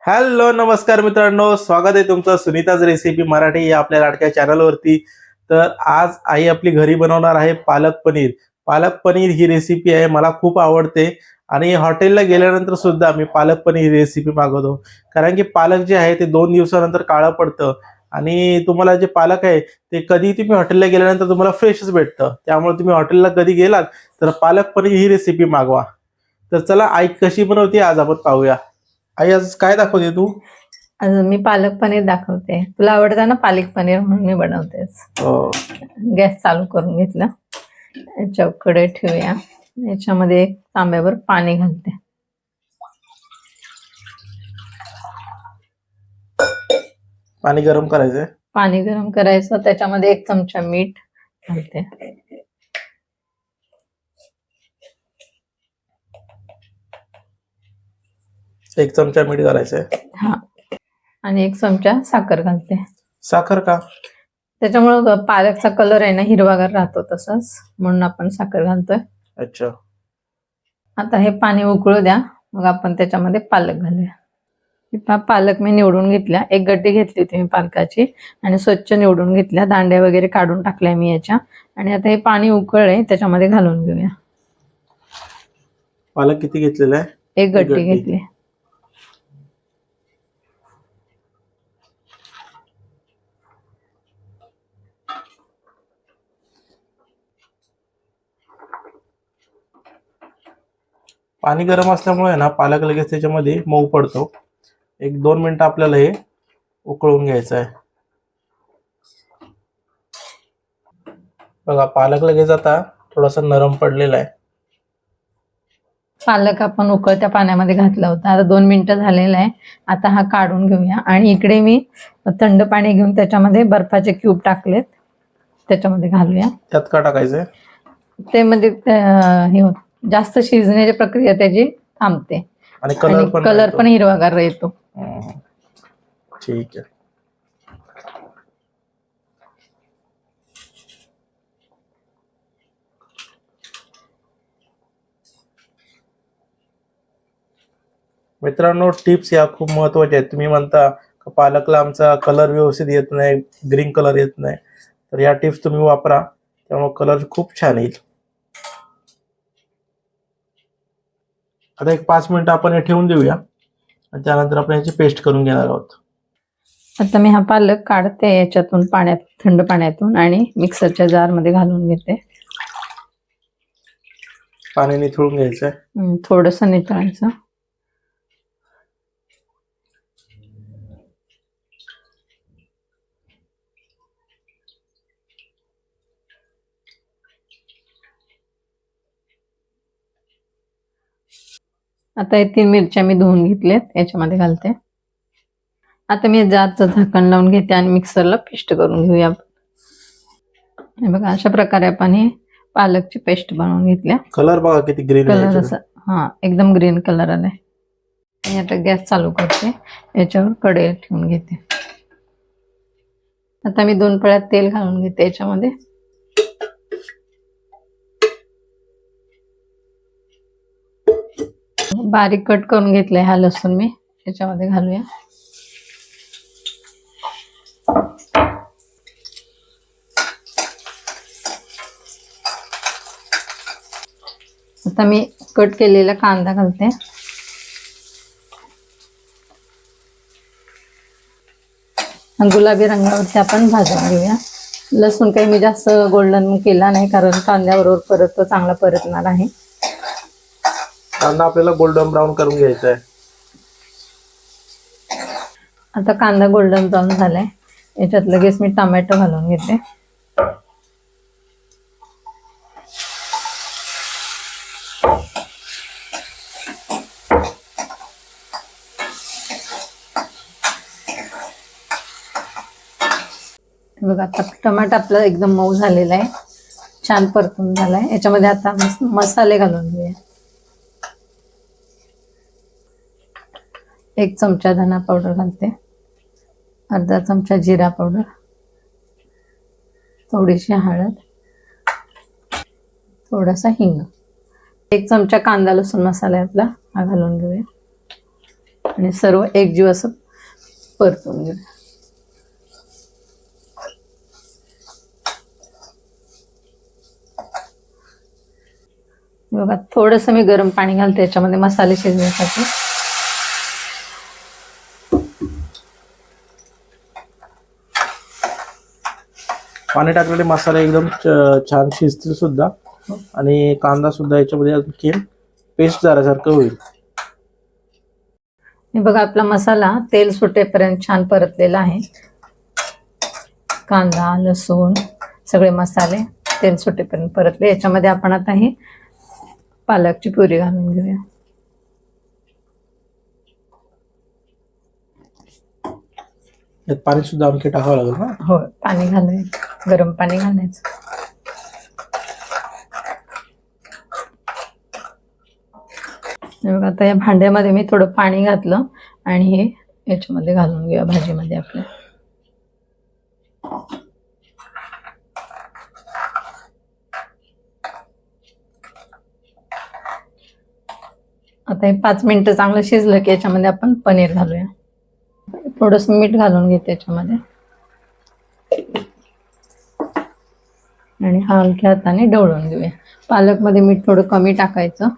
Hello नमस्कार मित्रांनो, स्वागत आहे तुमचं सुनीताज रेसिपी मराठी या आपल्या लाडक्या चॅनलवरती। तर आज आई आपली घरी बनवणार आहे पालक पनीर। पालक पनीर ही रेसिपी आहे, मला खूप आवडते आणि हॉटेलला गेल्यानंतर सुद्धा मी पालक पनीर रेसिपी मागवतो, कारण की पालक जे आहे ते 2 दिवसानंतर काळं पडतं आणि तुम्हाला जे पालक आहे ते कधी तुम्ही हॉटेलला गेल्यानंतर तुम्हाला फ्रेशच भेटतं। त्यामुळे तुम्ही हॉटेलला कधी गेलात तर पालक पनीर ही रेसिपी मागवा। तर चला आई कशी बनवते आज आपण पाहूया। आई आज काय दाखवते तू? आज मी पालक पनीर दाखवते। तुला आवडतं ना पालक पनीर, म्हणून मी बनवतेच। गॅस चालू करून घेतला, याच्याकडे ठेवूया। याच्यामध्ये एक तांब्यावर पाणी घालते। पाणी गरम करायचंय। पाणी गरम करायचं, त्याच्यामध्ये 1 चमचा मीठ घालते। एक चमचा मीठ घालायचंय। हा, आणि 1 चमचा साखर घालते। साखर का? त्याच्यामुळे पालकचा कलर आहे ना हिरवागार राहतो, तसंच म्हणून आपण साखर घालतोय। अच्छा, आता हे पाणी उकळू द्या, मग आपण त्याच्यामध्ये पालक घालूया। पालक मी निवडून घेतल्या, 1 गड्डी घेतली होती मी पालकाची आणि स्वच्छ निवडून घेतल्या, दांड्या वगैरे काढून टाकल्या मी याच्या। आणि आता हे पाणी उकळलंय, त्याच्यामध्ये घालून घेऊया। पालक किती घेतलेला आहे? 1 गड्डी घेतली। पाणी गरम असल्यामुळे ना पालक लगेच त्याच्यामध्ये मऊ पडतो। 1-2 मिनिटं आपल्याला हे उकळून घ्यायचं आहे। बघा पालक लगेच आता थोडासा नरम पडलेला आहे। पालक आपण उकळत्या पाण्यामध्ये घातला होता, आता 2 मिनिटं झालेलं आहे। आता हा काढून घेऊया आणि इकडे मी थंड पाणी घेऊन त्याच्यामध्ये बर्फाचे क्यूब टाकलेत, त्याच्यामध्ये घालूया। त्यात का टाकायचंय? ते म्हणजे हे जास्त शिजण्याची प्रक्रिया त्याची थांबते आणि कलर पण हिरवागार येतो। ठीक आहे। मित्रांनो, टिप्स या खूप महत्त्वाच्या आहेत। तुम्ही म्हणता पालकला आमचा कलर व्यवस्थित येत नाही, ग्रीन कलर येत नाही, तर या टिप्स तुम्ही वापरा, त्यामुळे कलर खूप छान येईल। आता 5 मिनिटं आपण हे ठेवून देऊया आणि त्यानंतर आपण याची पेस्ट करून घेणार आहोत। आता मी हा पालक काढते याच्यातून, थंड पाण्यातून, आणि मिक्सरच्या जार मध्ये घालून घेते। पाणी निथळून घ्यायचंय। थोडस निथळायचं। आता हे 3 मिरच्या मी धुवून घेतल्यात, याच्यामध्ये घालते। आता मी जारचं झाकण लावून घेते आणि मिक्सरला पेस्ट करून घेऊया। हे बघा, अशा प्रकारे आपण हे पालकची पेस्ट बनवून घेतल्या। कलर बघा किती ग्रीन आहे। कलर असा एकदम ग्रीन कलर आलाय। आणि आता गॅस चालू करते, याच्यावर कढई ठेवून घेते। आता मी 2 पळ्यात तेल घालून घेते याच्यामध्ये। बारीक कट करून घेतलाय हा लसूण, मी याच्यामध्ये घालूया। आता मी कट केलेला कांदा घालते। गुलाबी रंगावरती आपण भाजून घेऊया। लसूण काही मी जास्त गोल्डन केला नाही, कारण कांद्याबरोबर परत तो चांगला परतणार आहे। कांदा आपल्याला गोल्डन ब्राउन करून घ्यायचा आहे। आता कांदा गोल्डन ब्राउन झालाय, याच्यात लगेच मी टोमॅटो घालून घेते। बघा, आता टोमॅटो आपला एकदम मऊ झालेला आहे, छान परतून झालाय। याच्यामध्ये आता मसाले घालून घेऊया। 1 चमचा धना पावडर घालते, अर्धा चमचा जिरा पावडर, थोडीशी हळद, थोडासा हिंग, 1 चमचा कांदा लसूण मसाला आपला हा घालून घेऊया। आणि सर्व एकजीव असं परतून घेऊ. बघा थोडंसं मी गरम पाणी घालते याच्यामध्ये मसाले शिजण्यासाठी. पाणी टाकलेले मसाले एकदम छान शिजतील सुद्धा आणि कांदा सुद्धा याच्यामध्ये आणखी पेस्ट झाल्यासारखं होईल. हे बघा आपला मसाला तेल सुटेपर्यंत छान परतलेला आहे. कांदा लसूण सगळे मसाले तेल सुटेपर्यंत परतले. याच्यामध्ये आपण आता ही पालकची प्युरी घालून घेऊया. यात पाणी सुद्धा आणखी टाकावं लागेल ना. हो पाणी घालायचं गरम पाणी घालायचं. बघा आता या भांड्यामध्ये मी थोडं पाणी घातलं आणि हे याच्यामध्ये घालून घेऊया भाजीमध्ये आपल्या. आता हे 5 मिनिटं चांगलं शिजलं की याच्यामध्ये आपण पनीर घालूया. थोडंसं मीठ घालून घेते याच्यामध्ये आणि हलक्या हाताने ढवळून घेऊया. पालकमध्ये मीठ थोडं कमी टाकायचं.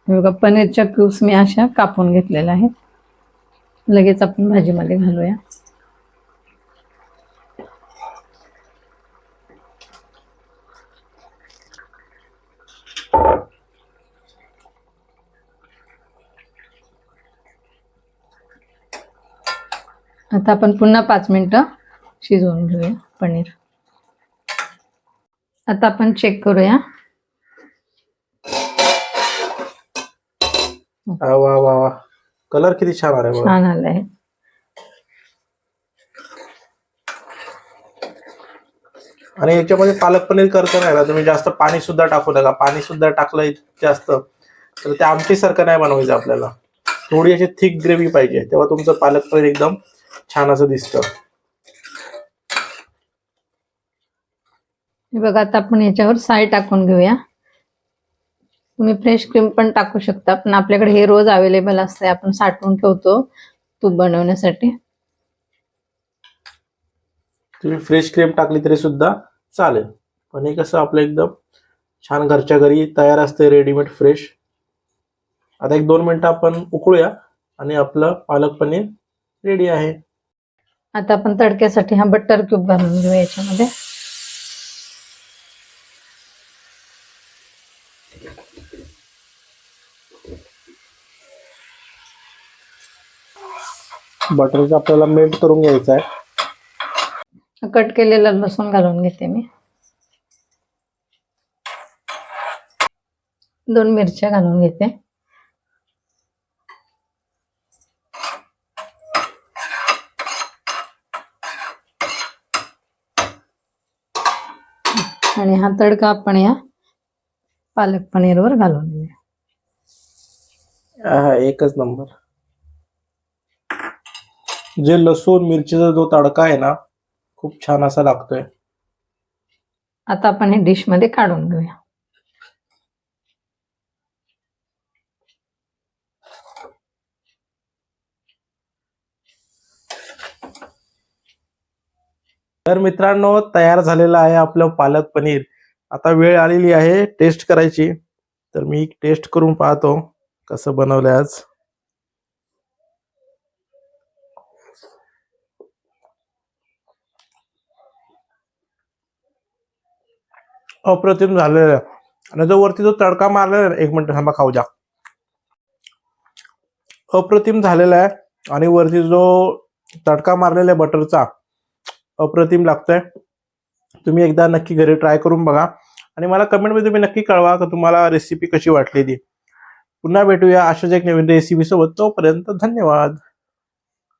बघा पनीरच्या क्यूब्स मी अशा कापून घेतलेल्या आहेत. लगेच आपण भाजीमध्ये घालूया. आता आपण पुन्हा 5 मिनिटं शिजवून घेऊया पनीर. आता आपण चेक करूया. वा वा वा, कलर किती छान आलाय बघा. छान आलाय. आणि याच्यामध्ये पालक पनीर करताना ना तुम्ही जास्त पाणी सुद्धा टाकू नका. पाणी सुद्धा टाकलं जास्त तर ते आमटी सारखं नाही बनवायचं. आपल्याला थोडी अशी थिक ग्रेव्ही पाहिजे, तेव्हा तुमचं पालक पनीर एकदम छान असं दिसतं. हे बघा आता आपण याच्यावर साय टाकून घेऊया. तुम्ही फ्रेश क्रीम पण टाकू शकता, पण आपल्याकडे हे रोज अवेलेबल असते. आपण साठवून ठेवतो तूप बनवण्यासाठी. तुम्ही फ्रेश क्रीम टाकली तरी सुद्धा चालेल, पण हे कसं आपलं एकदम छान घरच्या घरी तयार असते रेडीमेड फ्रेश. आता 1-2 मिनिटं आपण उकळूया आणि आपलं पालक पनीर रेडी आहे. आता आपण तडक्यासाठी हा बटर क्यूब घालून घेऊया याच्यामध्ये. बटरचा आपल्याला मेल्ट करून घ्यायचा आहे. कट केलेला लसूण घालून घेते मी. 2 मिरच्या घालून घेते. आणि हा तडका आपण या पालक पनीरवर घालून घेऊया. एकच नंबर. जे लसूण मिरचीचा जो तडका आहे ना, खूप छान असा लागतोय. आता आपण हे डिश मध्ये काढून घेऊया. तर मित्रांनो, तयार झालेलं आहे आपलं पालक पनीर. आता वेळ आलेली आहे टेस्ट करायची. तर मी टेस्ट करून पाहतो कसं बनवलंय आज. अप्रतिम झालेलं आहे. आणि जो वरती जो तडका मारलेला आहे, 1 मिनिट थांबा, खाऊ द्या. अप्रतिम झालेला आहे. आणि वरती जो तडका मारलेला आहे बटरचा, अप्रतिम लागतोय. तुम्ही एकदा नक्की घरी ट्राय करून बघा आणि मला कमेंटमध्ये तुम्ही नक्की कळवा की तुम्हाला रेसिपी कशी वाटली ती. पुन्हा भेटूया अशाच एक नवीन रेसिपी सोबत. तोपर्यंत धन्यवाद.